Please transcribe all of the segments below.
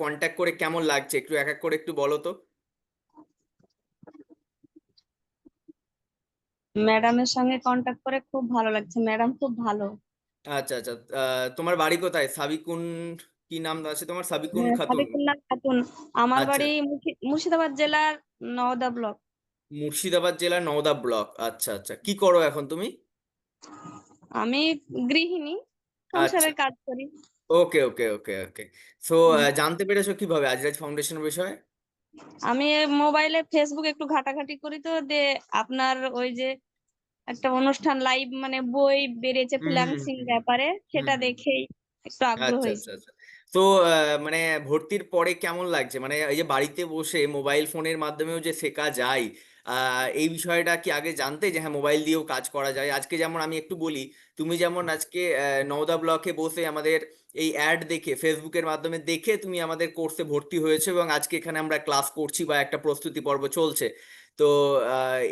Contact করে কেমন লাগছে একটু এক এক করে একটু বলো তো। ম্যাডামের সঙ্গে কন্টাক্ট করে খুব ভালো লাগছে, ম্যাডাম খুব ভালো। আচ্ছা আচ্ছা, তোমার বাড়ি কোথায়? সাবিকুন, কি নাম আছে তোমার? সাবিকুন হ্যাঁ, খাতুন? সাবিকুল্লাহ খাতুন। আমার আচ্ছা, বাড়ি মুর্শিদাবাদ জেলার নওদা ব্লক। মুর্শিদাবাদ জেলার নওদা ব্লক। আচ্ছা আচ্ছা, কি করো এখন তুমি? আমি গৃহিণী, আচ্ছা, সংসারের কাজ করি। ওকে ওকে ওকে ওকে। সো হুম। জানতে পেরেছো কিভাবে আজরাজ ফাউন্ডেশনের বিষয়ে? আমি মোবাইলে ফেসবুক একটু ঘাটাঘাটি করি, তো আপনার ওই যে একটা অনুষ্ঠান লাইভ মানে বই বেরিয়েছে হুম হুম ফ্রিল্যান্সিং হুম ব্যাপারে, হুম সেটা হুম। দেখেই একটু আগ্রহ আচ্ছা হয়েছে। আচ্ছা আচ্ছা। তো মানে ভর্তির পরে কেমন লাগছে, মানে এই যে বাড়িতে বসে মোবাইল ফোনের মাধ্যমেও যে শেখা যায়, এই বিষয়টা কি আগে জানতে যে হ্যাঁ মোবাইল দিয়েও কাজ করা যায়? আজকে যেমন আমি একটু বলি, তুমি যেমন আজকে নওদা ব্লকে বসে আমাদের এই অ্যাড দেখে ফেসবুকের মাধ্যমে দেখে তুমি আমাদের কোর্সে ভর্তি হয়েছে এবং আজকে এখানে আমরা ক্লাস করছি বা একটা প্রস্তুতি পর্ব চলছে। তো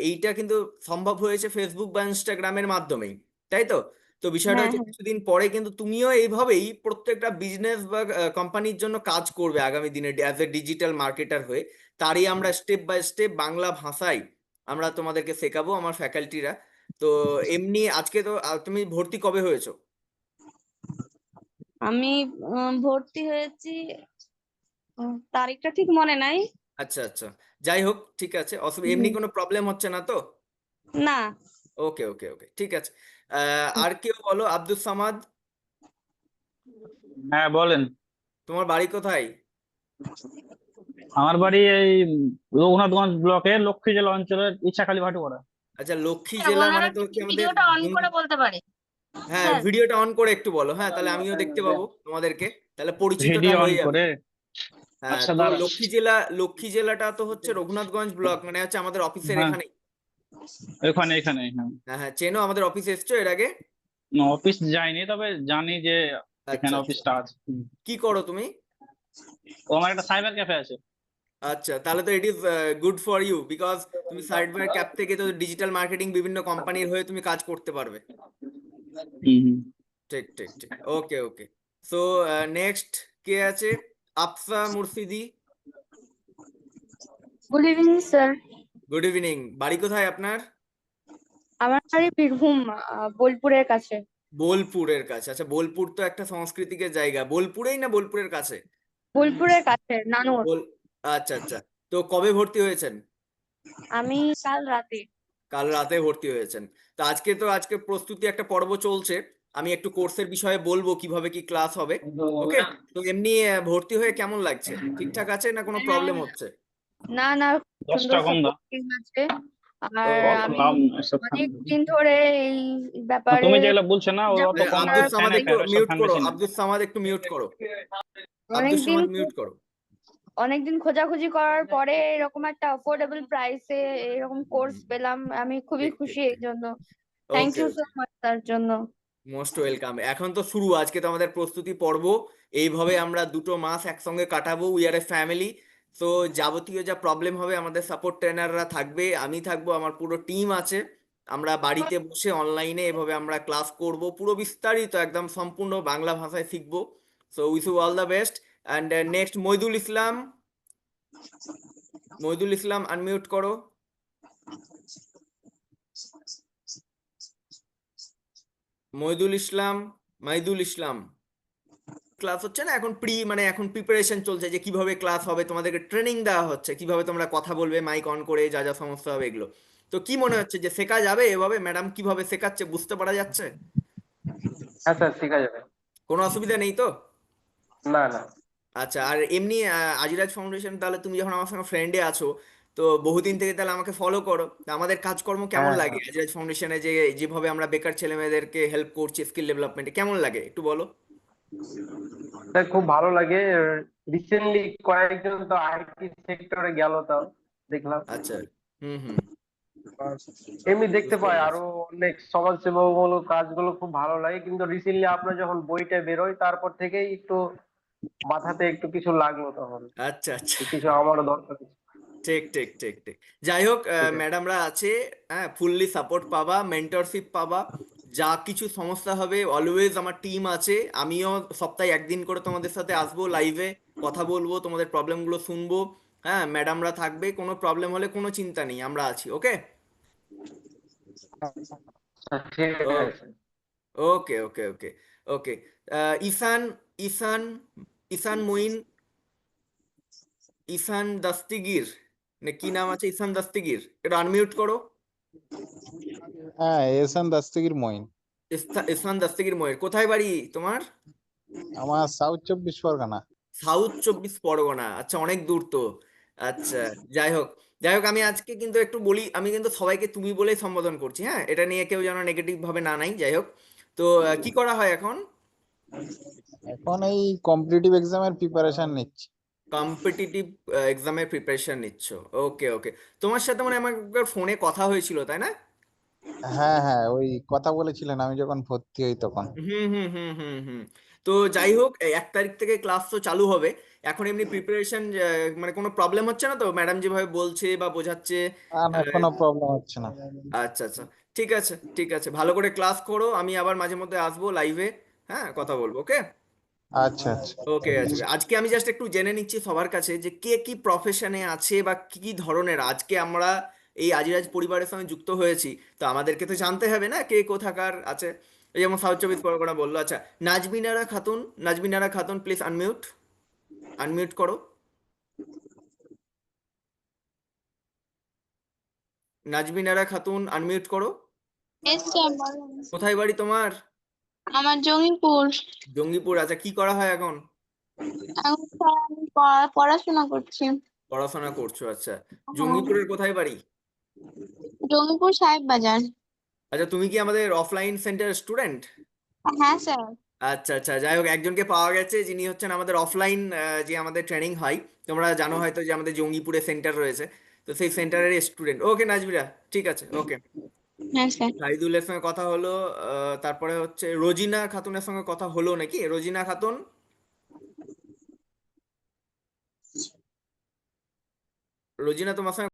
এইটা কিন্তু সম্ভব হয়েছে ফেসবুক বা ইনস্টাগ্রামের মাধ্যমেই, তাই তো? তো বিষয়টা হ্যাঁ, হচ্ছে হ্যাঁ। কিছুদিন পরে কিন্তু তুমিও এইভাবেই প্রত্যেকটা বিজনেস বা কোম্পানির জন্য কাজ করবে আগামী দিনে অ্যাজ এ ডিজিটাল মার্কেটার হয়ে। তারই আমরা স্টেপ বাই স্টেপ বাংলা ভাষায় আমরা তোমাদেরকে শেখাবো, আমার ফ্যাকাল্টিরা। তো এমনি আজকে তো তুমি ভর্তি কবে হয়েছো? আমি ভর্তি হয়েছি, তারিখটা ঠিক মনে নাই। আচ্ছা আচ্ছা, যাই হোক ঠিক আছে, অসুবিধা এমনি হুম। কোনো প্রবলেম হচ্ছে না তো? না। ওকে ওকে ওকে, ঠিক আছে। আর কেউ বলো, আব্দুল সামাদ, হ্যাঁ, বলেন। তোমার বাড়ি কোথায়? আমার বাড়ি এই রঘুনাথগঞ্জ ব্লকের লক্ষ্মী জেলা অঞ্চলের ইচ্ছাখালী ভাটুয়ারা। আচ্ছা, লক্ষ্মী স্যার জেলা ওনারা মানে তো কি হচ্ছে আমাদের ভিডিওটা অন করে বলতে পারে? হ্যাঁ, স্যার ভিডিওটা অন করে একটু বলো, হ্যাঁ, তাহলে আমিও দেখতে পাবো তোমাদেরকে, তাহলে পরিচিতটা ভিডিও অন হয়ে যাবে। করে। হ্যাঁ, আচ্ছা, তো দাঁড়া। লক্ষ্মী জেলাটা তো হচ্ছে রঘুনাথগঞ্জ ব্লক, মানে হচ্ছে আমাদের অফিসের হ্যাঁ, এখানে। এখানে এখানে হ্যাঁ। হ্যাঁ হ্যাঁ, চেনো? আমাদের অফিস এসছো এর আগে? অফিস যাইনি, তবে জানি যে আচ্ছা এখানে আচ্ছা, অফিসটা আছে। কি করো তুমি? ও, আমার একটা সাইবার ক্যাফে আছে। আচ্ছা, তাহলে তো it is good for you, because তুমি সাইডবার ক্যাপ থেকে তো ডিজিটাল মার্কেটিং বিভিন্ন কোম্পানির হয়ে তুমি কাজ করতে পারবে। হুম হুম। ঠিক ঠিক ঠিক, ওকে ওকে। সো নেক্সট কে আছে? Afsa Murshidi, good evening sir. Good evening. বাড়ি কোথায় আপনার? আমার বাড়ি বীরভূম, বোলপুরের কাছে। বোলপুরের কাছে? আচ্ছা, বোলপুর তো একটা সাংস্কৃতিকের জায়গা, বোলপুরেই না বোলপুরের কাছে? বোলপুরের কাছে নানুর। বোল, আচ্ছা আচ্ছা। তো কবে ভর্তি হয়েছেন? আমি কাল রাতে। কাল রাতে ভর্তি হয়েছেন। তো আজকে প্রস্তুতি একটা পর্ব চলছে, আমি একটু কোর্সের বিষয়ে বলবো কিভাবে কি ক্লাস হবে। ওকে, তো এমনি ভর্তি হয়ে কেমন লাগছে? ঠিকঠাক আছে না কোনো প্রবলেম হচ্ছে? না না, সুন্দর 10টা কম দাও। সাপোর্টিং আছে। আর ওকে আমি ওকে। লাভ নাই এসব খান। অনেক দিন ধরে এই তুমি ব্যাপারে যেগুলো বলছো না, ও অত খোঁজাখুঁজি কম করার আব্দুল দামে ফ্যান সামাদ একটু ফ্যান ওসব মিউট ফ্যান করো, বেশি না। আব্দুল সামাদ একটু মিউট করো, আব্দুল অনেকদিন সামাদ মিউট করো। অনেকদিন খোঁজাখুঁজি করার পরে এরকম একটা অ্যাফোর্ডেবল প্রাইসে এরকম কোর্স পেলাম, আমি খুবই ঠিক ঠিক খুশি এই ঠিক। জন্য। Thank okay you so okay, much তার জন্য। Most welcome. এখন তো শুরু, আজকে তো আমাদের প্রস্তুতি পর্ব, এইভাবে আমরা 2 মাস একসঙ্গে কাটাবো, উই আর এ ফ্যামিলি। তো যাবতীয় যা প্রবলেম হবে আমাদের সাপোর্ট ট্রেনাররা থাকবে, আমি থাকবো, আমার পুরো টিম আছে। আমরা বাড়িতে বসে অনলাইনে এভাবে আমরা ক্লাস করব, পুরো বিস্তারিত একদম সম্পূর্ণ বাংলা ভাষায় শিখবো। So wish you all the best. And next Moidul Islam, Moidul Islam unmute করো। মইদুল ইসলাম, মাইদুল ইসলাম। ক্লাস হচ্ছে না এখন, মানে এখন প্রিপারেশন চলছে যে কিভাবে ক্লাস হবে, তোমাদেরকে ট্রেনিং দেওয়া হচ্ছে কিভাবে তোমরা কথা বলবে মাইক অন করে, যা যা সমস্যা হবে এগুলো। তো কি মনে হচ্ছে যে শেখা যাবে এভাবে? ম্যাডাম কিভাবে শেখাচ্ছে বুঝতে পারা যাচ্ছে? হ্যাঁ স্যার, শেখা যাবে। কোনো অসুবিধা নেই তো? না না। আচ্ছা, আর এমনি আজিরাজ ফাউন্ডেশন, তাহলে তুমি যখন আমার সঙ্গে ফ্রেন্ডে আছো, তো বহুদিন থেকে তাহলে আমাকে ফলো করো, তা আমাদের কাজকর্ম কেমন হ্যাঁ লাগে হ্যাঁ আজিরাজ ফাউন্ডেশনে, যে যেভাবে আমরা বেকার ছেলে মেয়েদেরকে হেল্প করছি স্কিল ডেভেলপমেন্টে, কেমন লাগে একটু বলো। স্যার, খুব ভালো লাগে। রিসেন্টলি কয়েকজন তো আইটি সেক্টরে গেল, তাও দেখলাম। আচ্ছা, হুম হুম, এমনি দেখতে বুঝতে পাই পেরেছি। আরো অনেক সমাজসেবামূলক কাজগুলো খুব ভালো লাগে, কিন্তু রিসেন্টলি আপনার যখন বইটা বেরোয় তারপর থেকেই একটু মাথাতে একটু কিছু লাগলো তখন, আচ্ছা আচ্ছা, যে কিছু আমারও দরকার আছে। ঠিক ঠিক ঠিক ঠিক। যাই হোক, ঠিক আছে। ম্যাডামরা আছে, হ্যাঁ, ফুললি সাপোর্ট পাবা, মেন্টরশিপ পাবা, যা কিছু সমস্যা হবে অলওয়েজ আমার টিম আছে, আমিও সপ্তাহে একদিন করে তোমাদের সাথে আসবো লাইভে, কথা বলবো, তোমাদের প্রবলেমগুলো শুনবো। হ্যাঁ, ম্যাডামরা থাকবে, কোনো প্রবলেম হলে কোনো চিন্তা নেই, আমরা আছি। ওকে ঠিক আছে। ওকে ওকে ওকে ওকে। ঈশান, ঈশান, ঈশান মঈন, ঈশান দাস্তিগির, না কি নাম আছে, ঈশান দাস্তিগির, এটা আনমিউট করো। হ্যাঁ, এহসান দাস্তিগির মঈন। ঈশান দাস্তিগির ময়ের, কোথায় বাড়ি তোমার? আমার সাউথ 24 পরগনা। সাউথ 24 পরগনা, আচ্ছা অনেক দূর তো। আচ্ছা, যাই হোক, যাই হোক, আমি আজকে কিন্তু একটু বলি, আমি কিন্তু সবাইকে তুমি বলেই সম্বোধন করছি, হ্যাঁ, এটা নিয়ে কেউ যেন নেগেটিভ ভাবে না নাই। যাই হোক, তো কি করা হয় এখন? এখন এই কম্পিটিটিভ এক্সামের প্রিপারেশন নিচ্ছি। কম্পিটিটিভ এক্সামের প্রিপারেশন নিচ্ছ, ওকে ওকে। তোমার সাথে মানে আমার একবার ফোনে কথা হয়েছিল, তাই না? হ্যাঁ হ্যাঁ, ওই কথা বলেছিলেন আমি যখন ভর্তি হই তখন। হুম হুম হুম হুম হুম। তো যাই হোক, এই 1 তারিখ থেকে ক্লাস তো চালু হবে। এখন এমনি প্রিপারেশন, মানে কোনো প্রবলেম হচ্ছে না তো, ম্যাডাম যেভাবে বলছে বা বোঝাচ্ছে? না, কোনো প্রবলেম হচ্ছে না। আচ্ছা আচ্ছা, ঠিক আছে ঠিক আছে, ভালো করে ক্লাস করো, আমি আবার মাঝে মধ্যে আসবো লাইভে, হ্যাঁ, কথা বলবো। ওকে আচ্ছা আচ্ছা। ওকে। আচ্ছা, আজকে আমি জাস্ট একটু জেনে নিচ্ছি সবার কাছে যে কে কি প্রফেশনে আছে বা কি কি ধরনের, আজকে আমরা এই আজিরাজ পরিবারের সঙ্গে যুক্ত হয়েছি, তো আমাদেরকে তো জানতে হবে না কে কোথাকার আছে। এই যেমন সাউথ 24 পরগনা বললো। আচ্ছা, Najminara Khatun, Najminara Khatun please unmute, unmute করো। নাজমিনারা খাতুন আনমিউট করো। এস স্যার বলেন। কোথায় বাড়ি তোমার? আমার জঙ্গিপুর। জঙ্গিপুর, আচ্ছা, কি করা হয় এখন? এখন স্যার আমি পড়াশোনা করছি। পড়াশোনা করছো, আচ্ছা। হ্যাঁ, জঙ্গিপুরের কোথায় বাড়ি? জঙ্গিপুর সাহেব বাজার। আচ্ছা, তুমি কি আমাদের অফলাইন সেন্টার স্টুডেন্ট? হ্যাঁ স্যার। আচ্ছা আচ্ছা, যাই হোক, একজনকে পাওয়া গেছে যিনি হচ্ছেন আমাদের অফলাইন, যে আমাদের ট্রেনিং হয়, তোমরা জানো হয়তো যে আমাদের জঙ্গিপুরে সেন্টার রয়েছে, তো সেই সেন্টারের স্টুডেন্ট। ওকে নাজবিরা, ঠিক আছে, ওকে। হ্যাঁ স্যার। শাহিদুলের সঙ্গে কথা হলো, তারপরে হচ্ছে রোজিনা খাতুনের সঙ্গে কথা হলো নাকি? রোজিনা খাতুন, রোজিনা তোমার সঙ্গে